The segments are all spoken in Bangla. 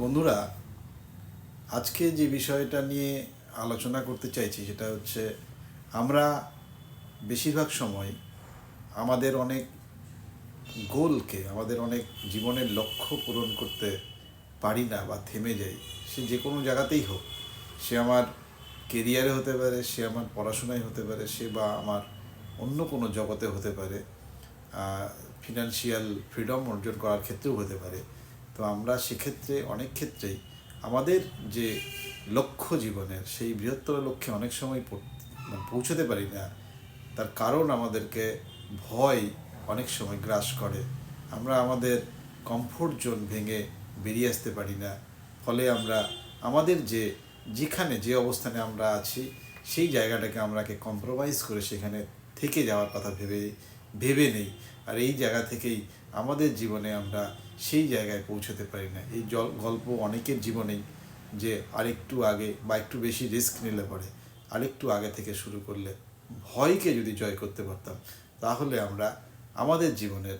বন্ধুরা, আজকে যে বিষয়টা নিয়ে আলোচনা করতে চাইছি সেটা হচ্ছে আমরা বেশিরভাগ সময় আমাদের অনেক গোলকে, আমাদের অনেক জীবনের লক্ষ্য পূরণ করতে পারি না বা থেমে যাই। সে যে কোনো জায়গাতেই হোক, সে আমার কেরিয়ারে হতে পারে, সে আমার পড়াশোনায় হতে পারে, সে বা আমার অন্য কোনো জগতে হতে পারে, ফিনান্সিয়াল ফ্রিডম অর্জন করার ক্ষেত্রেও হতে পারে। তো আমরা সেক্ষেত্রে অনেক ক্ষেত্রেই আমাদের যে লক্ষ্য জীবনের, সেই বৃহত্তর লক্ষ্যে অনেক সময় পৌঁছতে পারি না। তার কারণ আমাদেরকে ভয় অনেক সময় গ্রাস করে। আমরা আমাদের কমফোর্ট জোন ভেঙে বেরিয়ে আসতে পারি না। ফলে আমরা আমাদের যেখানে যে অবস্থানে আমরা আছি সেই জায়গাটাকে আমরাকে কম্প্রোমাইজ করে সেখানে থেকে যাওয়ার কথা ভেবে নেই। আর এই জায়গা থেকেই আমাদের জীবনে আমরা সেই জায়গায় পৌঁছতে পারি না। এই গল্প অনেকের জীবনেই, যে আরেকটু আগে বা একটু বেশি রিস্ক নিলে পরে, আরেকটু আগে থেকে শুরু করলে, ভয়কে যদি জয় করতে পারতাম, তাহলে আমরা আমাদের জীবনের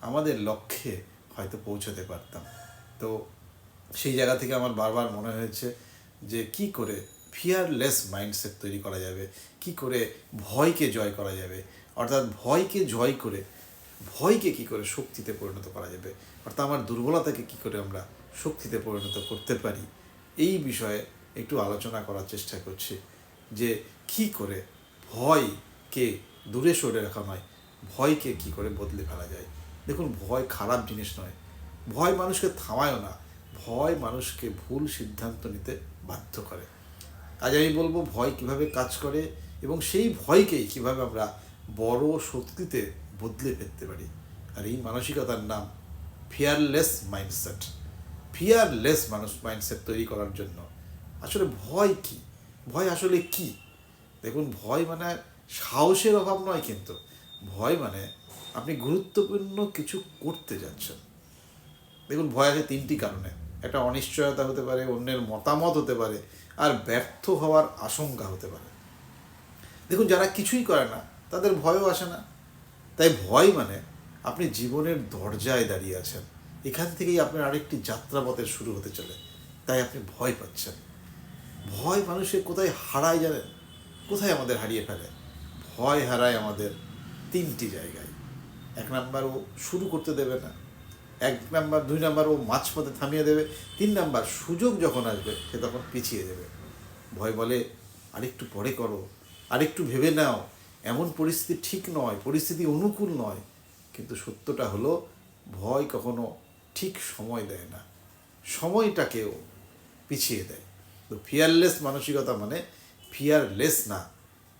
আমাদের লক্ষ্যে হয়তো পৌঁছতে পারতাম। তো সেই জায়গা থেকে আমার বারবার মনে হয়েছে যে কি করে ফিয়ারলেস মাইন্ডসেট তৈরি করা যাবে, কি করে ভয়কে জয় করা যাবে, অর্থাৎ ভয়কে জয় করে ভয়কে কি করে শক্তিতে পরিণত করা যাবে, অর্থাৎ আমার দুর্বলতাকে কি করে আমরা শক্তিতে পরিণত করতে পারি। এই বিষয়ে একটু আলোচনা করার চেষ্টা করছি যে কি করে ভয়কে দূরে সরে রাখা নয়, ভয়কে কি করে বদলে ফেলা যায়। দেখুন, ভয় খারাপ জিনিস নয়। ভয় মানুষকে থামায়ও না, ভয় মানুষকে ভুল সিদ্ধান্ত নিতে বাধ্য করে। আজ আমি বলবো ভয় কিভাবে কাজ করে এবং সেই ভয়কেই কিভাবে আমরা বড় শক্তিতে বদলে ফেলতে পারি। আর এই মানসিকতার নাম ফিয়ারলেস মাইন্ডসেট। ফিয়ারলেস মাইন্ডসেট তৈরি করার জন্য আসলে ভয় কি, ভয় আসলে কি? দেখুন, ভয় মানে সাহসের অভাব নয়, কিন্তু ভয় মানে আপনি গুরুত্বপূর্ণ কিছু করতে যাচ্ছেন। দেখুন, ভয় আছে তিনটি কারণে। একটা অনিশ্চয়তা হতে পারে, অন্যের মতামত হতে পারে, আর ব্যর্থ হওয়ার আশঙ্কা হতে পারে। দেখুন, যারা কিছুই করে না তাদের ভয়ও আসে না। তাই ভয় মানে আপনি জীবনের দরজায় দাঁড়িয়ে আছেন, এখান থেকেই আপনার আরেকটি যাত্রাপথের শুরু হতে চলে, তাই আপনি ভয় পাচ্ছেন। ভয় মানুষের কোথায় হারায় জানেন? কোথায় আমাদের হারিয়ে ফেলে? ভয় হারায় আমাদের তিনটি জায়গায়। এক নাম্বার, ও শুরু করতে দেবে না। দুই নাম্বার, ও মাঝপথে থামিয়ে দেবে। তিন নাম্বার, সুযোগ যখন আসবে সে তখন পিছিয়ে দেবে। ভয় বলে আরেকটু পরে করো, আরেকটু ভেবে নাও, এমন পরিস্থিতি ঠিক নয়, পরিস্থিতি অনুকূল নয়। কিন্তু সত্যটা হলো, ভয় কখনো ঠিক সময় দেয় না, সময়টাকেও পিছিয়ে দেয়। তো ফিয়ারলেস মানসিকতা মানে ফিয়ারলেস না।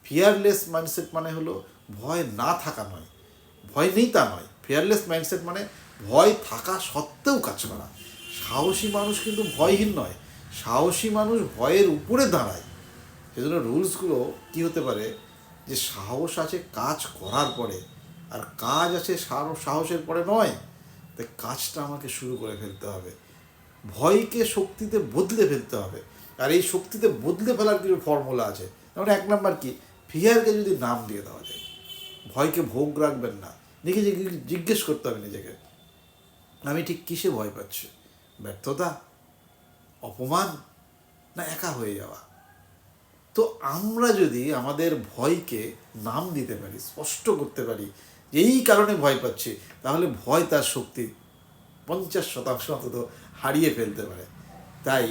ফিয়ারলেস মাইন্ডসেট মানে হলো ভয় না থাকা নয়, ভয় নেই তা নয়। ফিয়ারলেস মাইন্ডসেট মানে ভয় থাকা সত্ত্বেও কাজ করা। সাহসী মানুষ কিন্তু ভয়হীন নয়, সাহসী মানুষ ভয়ের উপরে দাঁড়ায়। সেজন্য রুলসগুলো কী হতে পারে, যে সাহস আছে কাজ করার পরে, আর কাজ আছে সাহসের পরে নয়। তাই কাজটা আমাকে শুরু করে ফেলতে হবে, ভয়কে শক্তিতে বদলে ফেলতে হবে। আর এই শক্তিতে বদলে ফেলার কিছু ফর্মুলা আছে। যেমন এক নাম্বার কি, ফিয়ারকে যদি নাম দিয়ে দেওয়া যায়। ভয়কে ভোগ রাখবেন না, নিজেকে জিজ্ঞেস করতে হবে নিজেকে, আমি ঠিক কিসে ভয় পাচ্ছি? ব্যর্থতা, অপমান, না একা হয়ে যাওয়া? তো আমরা যদি আমাদের ভয়কে নাম দিতে পারি, স্পষ্ট করতে পারি যে এই কারণে ভয় পাচ্ছি, তাহলে ভয় তার শক্তি 50% অন্তত হারিয়ে ফেলতে পারে। তাই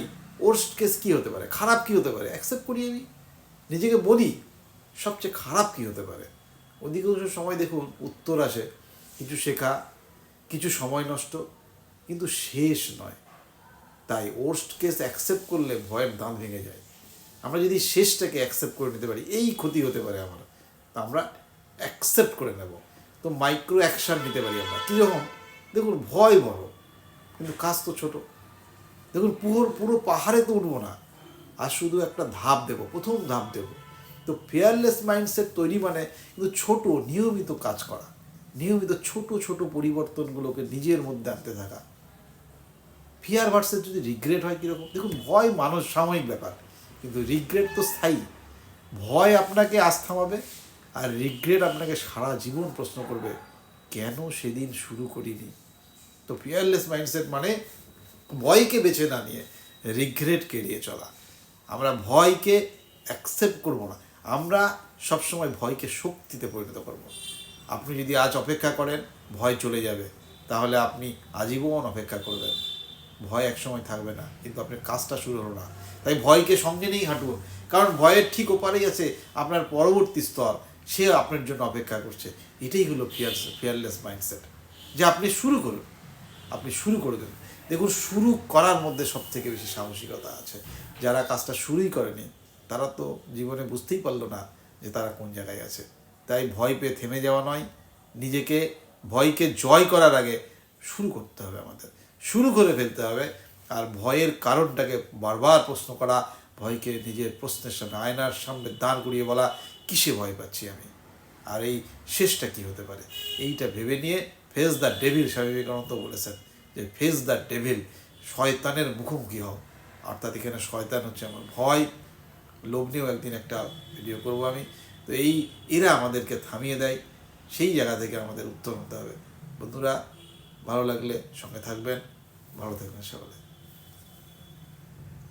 ওর্স্ট কেস কী হতে পারে, খারাপ কী হতে পারে, অ্যাকসেপ্ট করি, আমি নিজেকে বলি সবচেয়ে খারাপ কী হতে পারে। অধিকাংশ সময় দেখুন উত্তর আসে কিছু শেখা, কিছু সময় নষ্ট, কিন্তু শেষ নয়। তাই ওর্স্ট কেস অ্যাকসেপ্ট করলে ভয়ের দাম ভেঙে যায়। আমরা যদি শেষটাকে অ্যাকসেপ্ট করে নিতে পারি, এই ক্ষতি হতে পারে আমার, তা আমরা অ্যাকসেপ্ট করে নেব। তো মাইক্রো অ্যাকশান নিতে পারি আমরা। কীরকম? দেখুন, ভয় বড় কিন্তু কাজ তো ছোট। দেখুন, পুরো পাহাড়ে তো উঠবো না, আর শুধু একটা ধাপ দেবো, প্রথম ধাপ দেবো। তো ফিয়ারলেস মাইন্ডসেট তৈরি মানে কিন্তু ছোট নিয়মিত কাজ করা, নিয়মিত ছোট ছোট পরিবর্তনগুলোকে নিজের মধ্যে আনতে থাকা। ফিয়ার ভার্সেস যদি রিগ্রেট হয় কীরকম? দেখুন, ভয় মানুষ সাময়িক ব্যাপার, কিন্তু রিগ্রেট তো স্থায়ী। ভয় আপনাকে আজ থামাবে, আর রিগ্রেট আপনাকে সারা জীবন প্রশ্ন করবে, কেন সেদিন শুরু করিনি। তো ফিয়ারলেস মাইন্ডসেট মানে ভয়কে বেছে না নিয়ে রিগ্রেটকে এড়িয়ে চলা। আমরা ভয়কে অ্যাকসেপ্ট করব না, আমরা সবসময় ভয়কে শক্তিতে পরিণত করব। আপনি যদি আজ অপেক্ষা করেন ভয় চলে যাবে, তাহলে আপনি আজীবন অপেক্ষা করবেন, ভয় একসময় থাকবে না, কিন্তু আপনার কাজটা শুরু হলো না। তাই ভয়কে সঙ্গে নিয়েই হাঁটুন, কারণ ভয়ের ঠিক ওপারেই আছে আপনার পরবর্তী স্তর, সে আপনার জন্য অপেক্ষা করছে। এটাই হলো ফিয়ারলেস মাইন্ডসেট, যে আপনি শুরু করুন, আপনি শুরু করে দেন। দেখুন, শুরু করার মধ্যে সব থেকে বেশি সাহসিকতা আছে। যারা কাজটা শুরুই করেনি তারা তো জীবনে বুঝতেই পারলো না যে তারা কোন জায়গায় আছে। তাই ভয় পেয়ে থেমে যাওয়া নয়, নিজেকে ভয়কে জয় করার আগে শুরু করতে হবে, আমাদের শুরু করে ফেলতে হবে। আর ভয়ের কারণটাকে বারবার প্রশ্ন করা, ভয়কে নিজের প্রশ্নের সামনে, আয়নার সামনে দাঁড় করিয়ে বলা, কিসে ভয় পাচ্ছি আমি, আর এই শেষটা কি হতে পারে, এইটা ভেবে নিয়ে face the devil, Swami Vivekananda বলেছেন যে ফেস দ্য ডেভিল, শয়তানের মুখোমুখি হও। অর্থাৎ এখানে শয়তান হচ্ছে আমার ভয়। লোভ নিয়েও একদিন একটা ভিডিও করবো আমি। তো এরা আমাদেরকে থামিয়ে দেয়, সেই জায়গা থেকে আমাদের উত্তর হতে হবে। বন্ধুরা, ভালো লাগলে সঙ্গে থাকবেন, ভালো থাকবেন সকলে।